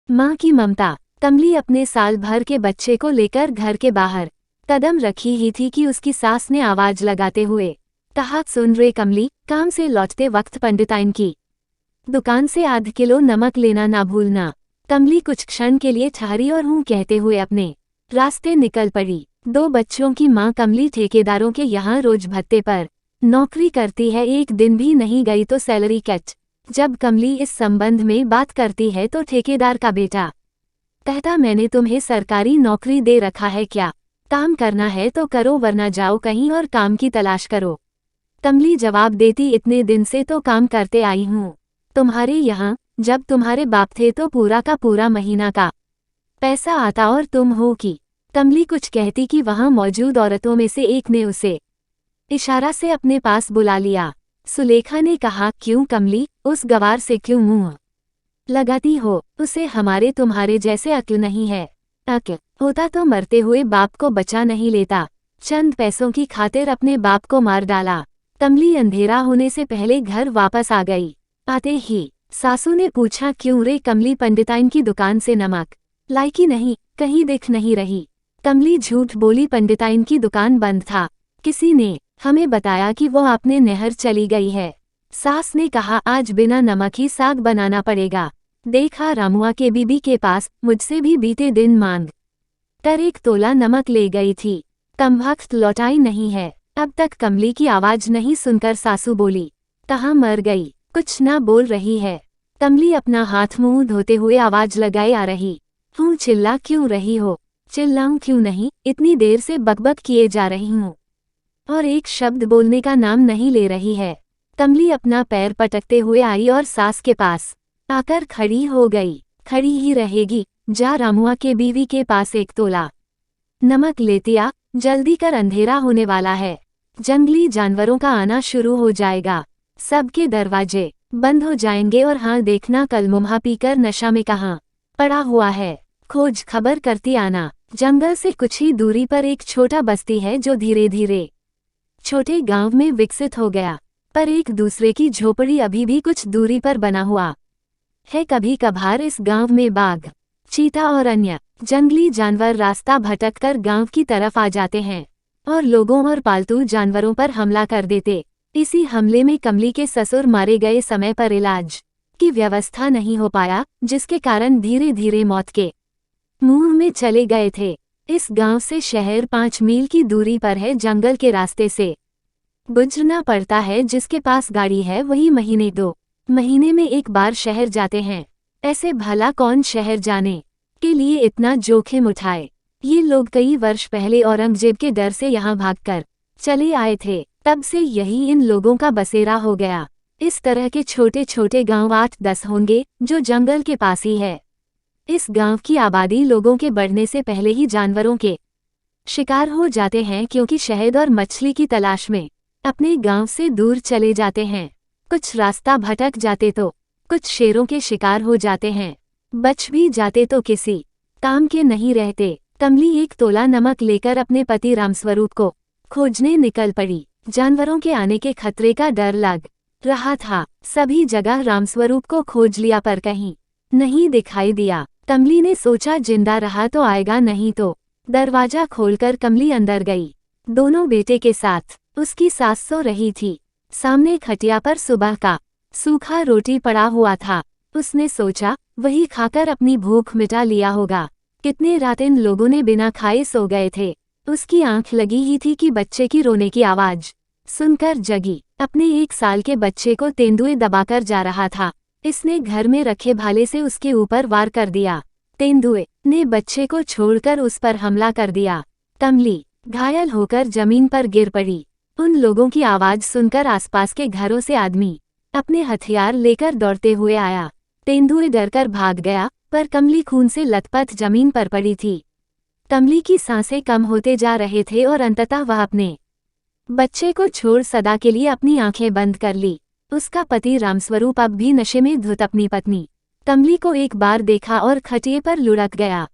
माँ की ममता। कमली अपने साल भर के बच्चे को लेकर घर के बाहर कदम रखी ही थी कि उसकी सास ने आवाज लगाते हुए कहा, सुन रे कमली, काम से लौटते वक्त पंडिताइन की दुकान से आध किलो नमक लेना ना भूलना। कमली कुछ क्षण के लिए ठहरी और हूँ कहते हुए अपने रास्ते निकल पड़ी। 2 बच्चों की माँ कमली ठेकेदारों के यहाँ रोज भत्ते पर नौकरी करती है। एक दिन भी नहीं गई तो सैलरी कट। जब कमली इस संबंध में बात करती है तो ठेकेदार का बेटा कहता, मैंने तुम्हें सरकारी नौकरी दे रखा है क्या? काम करना है तो करो वरना जाओ कहीं और काम की तलाश करो। कमली जवाब देती, इतने दिन से तो काम करते आई हूँ तुम्हारे यहाँ। जब तुम्हारे बाप थे तो पूरा का पूरा महीना का पैसा आता और तुम हो कि। कमली कुछ कहती कि वहां मौजूद औरतों में से एक ने उसे इशारा से अपने पास बुला लिया। सुलेखा ने कहा, क्यों कमली, उस गवार से क्यों मुंह लगाती हो? उसे हमारे तुम्हारे जैसे अक्ल नहीं है। अक्ल होता तो मरते हुए बाप को बचा नहीं लेता। चंद पैसों की खातिर अपने बाप को मार डाला। कमली अंधेरा होने से पहले घर वापस आ गई। आते ही सासू ने पूछा, क्यों रे कमली, पंडिताइन की दुकान से नमक लाई कि नहीं? कहीं दिख नहीं रही। कमली झूठ बोली, पंडिताइन की दुकान बंद था। किसी ने हमें बताया कि वो आपने नहर चली गई है। सास ने कहा, आज बिना नमक ही साग बनाना पड़ेगा। देखा रामुआ के बीबी के पास, मुझसे भी बीते दिन मांग कर 1 तोला नमक ले गई थी। कमबख्त लौटाई नहीं है। अब तक कमली की आवाज नहीं सुनकर सासू बोली, कहाँ मर गई? कुछ ना बोल रही है। कमली अपना हाथ मुंह धोते हुए आवाज लगाए आ रही हूँ, चिल्ला क्यों रही हो? चिल्लाऊं क्यों नहीं, इतनी देर से बकबक किए जा रही हूँ और एक शब्द बोलने का नाम नहीं ले रही है। कमली अपना पैर पटकते हुए आई और सास के पास आकर खड़ी हो गई। खड़ी ही रहेगी, जा रामुआ के बीवी के पास 1 तोला नमक लेती आ, जल्दी कर, अंधेरा होने वाला है। जंगली जानवरों का आना शुरू हो जाएगा, सबके दरवाजे बंद हो जाएंगे और हाँ देखना, कल मुम्हा पीकर नशा में कहाँ पड़ा हुआ है। खोज खबर करती आना। जंगल से कुछ ही दूरी पर एक छोटा बस्ती है जो धीरे धीरे छोटे गांव में विकसित हो गया, पर एक दूसरे की झोपड़ी अभी भी कुछ दूरी पर बना हुआ है। कभी कभार इस गांव में बाघ, चीता और अन्य जंगली जानवर रास्ता भटककर गांव की तरफ आ जाते हैं और लोगों और पालतू जानवरों पर हमला कर देते। इसी हमले में कमली के ससुर मारे गए समय पर इलाज की व्यवस्था नहीं हो पाया, जिसके कारण धीरे धीरे मौत के मुंह में चले गए थे। इस गांव से शहर 5 मील की दूरी पर है। जंगल के रास्ते से गुजरना पड़ता है। जिसके पास गाड़ी है वही महीने 2 महीने में एक बार शहर जाते हैं। ऐसे भला कौन शहर जाने के लिए इतना जोखिम उठाए? ये लोग कई वर्ष पहले औरंगजेब के डर से यहाँ भागकर चले आए थे। तब से यही इन लोगों का बसेरा हो गया। इस तरह के छोटे छोटे गांव 8-10 होंगे जो जंगल के पास ही है। इस गांव की आबादी लोगों के बढ़ने से पहले ही जानवरों के शिकार हो जाते हैं, क्योंकि शहद और मछली की तलाश में अपने गांव से दूर चले जाते हैं। कुछ रास्ता भटक जाते तो कुछ शेरों के शिकार हो जाते हैं। बच भी जाते तो किसी काम के नहीं रहते। कमली 1 तोला नमक लेकर अपने पति रामस्वरूप को खोजने निकल पड़ी। जानवरों के आने के खतरे का डर लग रहा था। सभी जगह रामस्वरूप को खोज लिया पर कहीं नहीं दिखाई दिया। कमली ने सोचा, जिंदा रहा तो आएगा, नहीं तो। दरवाजा खोलकर कमली अंदर गई। दोनों बेटे के साथ उसकी सास सो रही थी। सामने खटिया पर सुबह का सूखा रोटी पड़ा हुआ था। उसने सोचा, वही खाकर अपनी भूख मिटा लिया होगा। कितने रात इन लोगों ने बिना खाए सो गए थे। उसकी आंख लगी ही थी कि बच्चे की रोने की आवाज सुनकर जगी। अपने 1 साल के बच्चे को तेंदुए दबाकर जा रहा था। इसने घर में रखे भाले से उसके ऊपर वार कर दिया। तेंदुए ने बच्चे को छोड़कर उस पर हमला कर दिया। कमली घायल होकर जमीन पर गिर पड़ी। उन लोगों की आवाज सुनकर आसपास के घरों से आदमी अपने हथियार लेकर दौड़ते हुए आया। तेंदुए डरकर भाग गया, पर कमली खून से लथपथ जमीन पर पड़ी थी। कमली की सांसें कम होते जा रहे थे और अंततः वह अपने बच्चे को छोड़ सदा के लिए अपनी आंखें बंद कर ली। उसका पति रामस्वरूप अब भी नशे में धुत अपनी पत्नी कमली को एक बार देखा और खटिए पर लुढ़क गया।